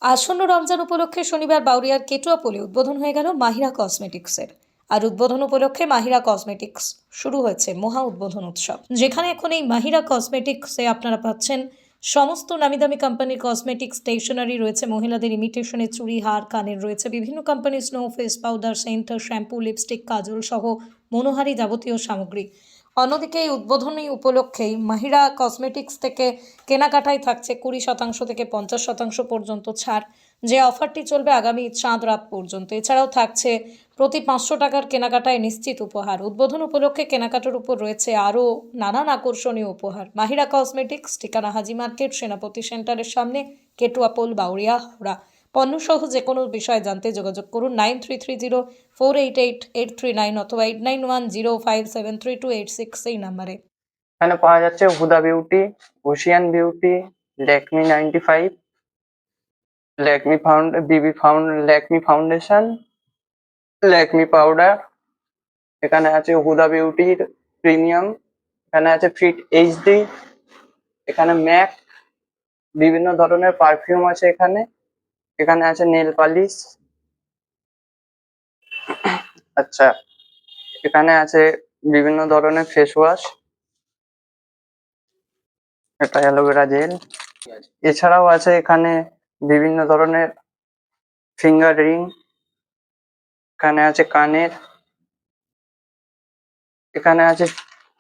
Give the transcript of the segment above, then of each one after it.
আসন্ন রমজান উপলক্ষে শনিবার বাউরিয়ার কেটুয়াপোলে উদ্বোধন হয়ে গেল মাহিরা কসমেটিক্সের। আর উদ্বোধন উপলক্ষে মাহিরা কসমেটিক্স শুরু হয়েছে মহা উদ্বোধন উৎসব, যেখানে এখন এই মাহিরা কসমেটিক্সে আপনারা পাচ্ছেন সমস্ত নামিদামি কোম্পানির কসমেটিক স্টেশনারি রয়েছে, মহিলাদের ইমিটেশনের চুড়ি, হার, কানের রয়েছে বিভিন্ন কোম্পানির snow, face powder, centre, shampoo, lipstick, কাজল সহ মনোহারী যাবতীয় সামগ্রী। অন্যদিকে এই উদ্বোধনী উপলক্ষেই মাহিরা কসমেটিক্স থেকে কেনাকাটায় থাকছে 20% থেকে 50% পর্যন্ত ছাড়, যে অফারটি চলবে আগামী চাঁদ রাত পর্যন্ত। এছাড়াও থাকছে প্রতি 500 টাকার কেনাকাটায় নিশ্চিত উপহার। উদ্বোধন উপলক্ষে কেনাকাটার উপর রয়েছে আরও নানান আকর্ষণীয় উপহার। মাহিরা কসমেটিক্স, ঠিকানা হাজি মার্কেট, সেনাপতি সেন্টারের সামনে, কেটুয়াপোল, বাউরিয়া, হাওড়া। পণ্যসহ যে কোনো বিষয় জানতে যোগাযোগ করুন 9330488839 অথবা 8910573286 এই নাম্বারে। এখানে পাওয়া যাচ্ছে Huda Beauty, Ocean Beauty, Lakme 95, Lakme foundation, Lakme powder. এখানে আছে হুদা বিউটির প্রিমিয়াম, এখানে আছে ফিট এইচডি, এখানে ম্যাক, বিভিন্ন ধরনের পারফিউম আছে এখানে। এখানে আছে নেল পালিশ। আচ্ছা, এখানে আছে বিভিন্ন ধরনের ফেস ওয়াশ, এটা অ্যালোভেরা জেল। এছাড়াও আছে এখানে বিভিন্ন ধরনের ফিঙ্গার রিং, এখানে আছে কানের, এখানে আছে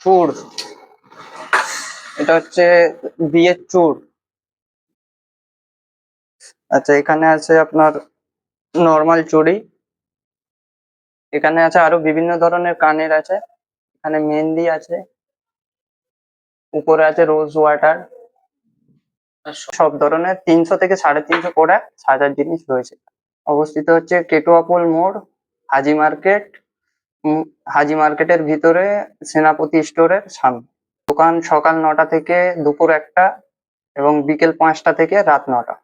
চূড়, এটা হচ্ছে বিয়ের চূড়। আচ্ছা, এখানে আছে আপনার নর্মাল চুড়ি, এখানে আছে আরো বিভিন্ন ধরনের কানের আছে, এখানে মেহেন্দি আছে, উপরে আছে রোজ ওয়াটার। সব ধরনের 300 থেকে 350 করে সাজার জিনিস রয়েছে। অবস্থিত হচ্ছে কেটুয়াপোল মোড়, হাজি মার্কেট। হাজি মার্কেটের ভিতরে সেনাপতি স্টোরের সামনে। দোকান সকাল 9টা থেকে দুপুর 1টা এবং বিকেল 5টা থেকে রাত 9টা।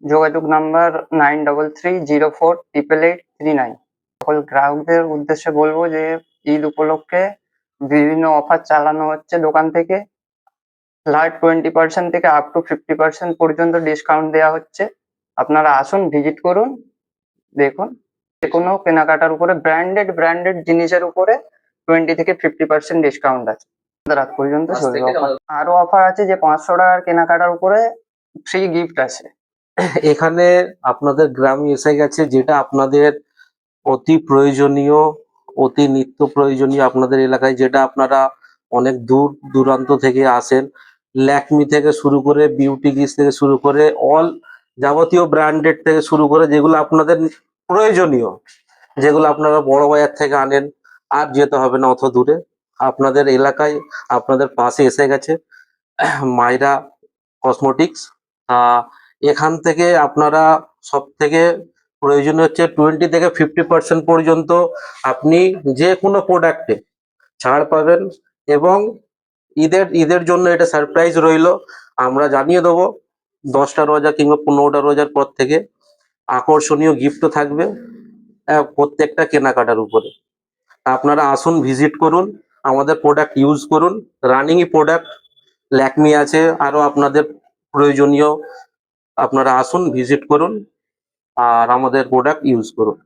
যোগাযোগ নাম্বার 9330488839। সকল গ্রাহকদের উদ্দেশ্যে বলবো যে ঈদ উপলক্ষে বিভিন্ন অফার চালানো হচ্ছে দোকান থেকে। ফ্ল্যাট 20% থেকে আপ টু 50% পর্যন্ত ডিসকাউন্ট দেওয়া হচ্ছে। আপনারা আসুন, ভিজিট করুন, দেখুন। যে কোনো কেনাকাটার উপরে ব্র্যান্ডেড জিনিসের উপরে 20 থেকে 50% ডিসকাউন্ট আছে রাত পর্যন্ত চলবে। আরো অফার আছে যে 500 টাকার কেনাকাটার উপরে ফ্রি গিফট আছে। এখানে আপনাদের গ্রামে এসে গেছে, যেটা আপনাদের অতি প্রয়োজনীয়, অতি নিত্য প্রয়োজনীয় আপনাদের এলাকায়, যেটা আপনারা অনেক দূর দূরান্ত থেকে আসেন। ল্যাকমি থেকে শুরু করে, বিউটি গিজ থেকে শুরু করে, অল যাবতীয় ব্র্যান্ডেড থেকে শুরু করে যেগুলো আপনাদের প্রয়োজনীয়, যেগুলো আপনারা বড় বাজার থেকে আনেন, আর যেতে হবে না অত দূরে। আপনাদের এলাকায়, আপনাদের পাশে এসে গেছে মাইরা কসমেটিক্স। এখান থেকে আপনারা সব থেকে প্রয়োজন হচ্ছে 20 থেকে 50% পর্যন্ত আপনি যে কোনো প্রোডাক্টে ছাড় পাবেন। এবং ঈদের জন্য এটা সারপ্রাইজ রইলো, আমরা জানিয়ে দেবো 10টা রোজা কিংবা 15টা রোজার পর থেকে আকর্ষণীয় গিফটও থাকবে প্রত্যেকটা কেনাকাটার উপরে। আপনারা আসুন, ভিজিট করুন, আমাদের প্রোডাক্ট ইউজ করুন। রানিংই প্রোডাক্ট ল্যাকমি আছে, আরো আপনাদের প্রয়োজনীয়। আপনারা আসুন, ভিজিট করুন আর আমাদের প্রোডাক্ট ইউজ করুন।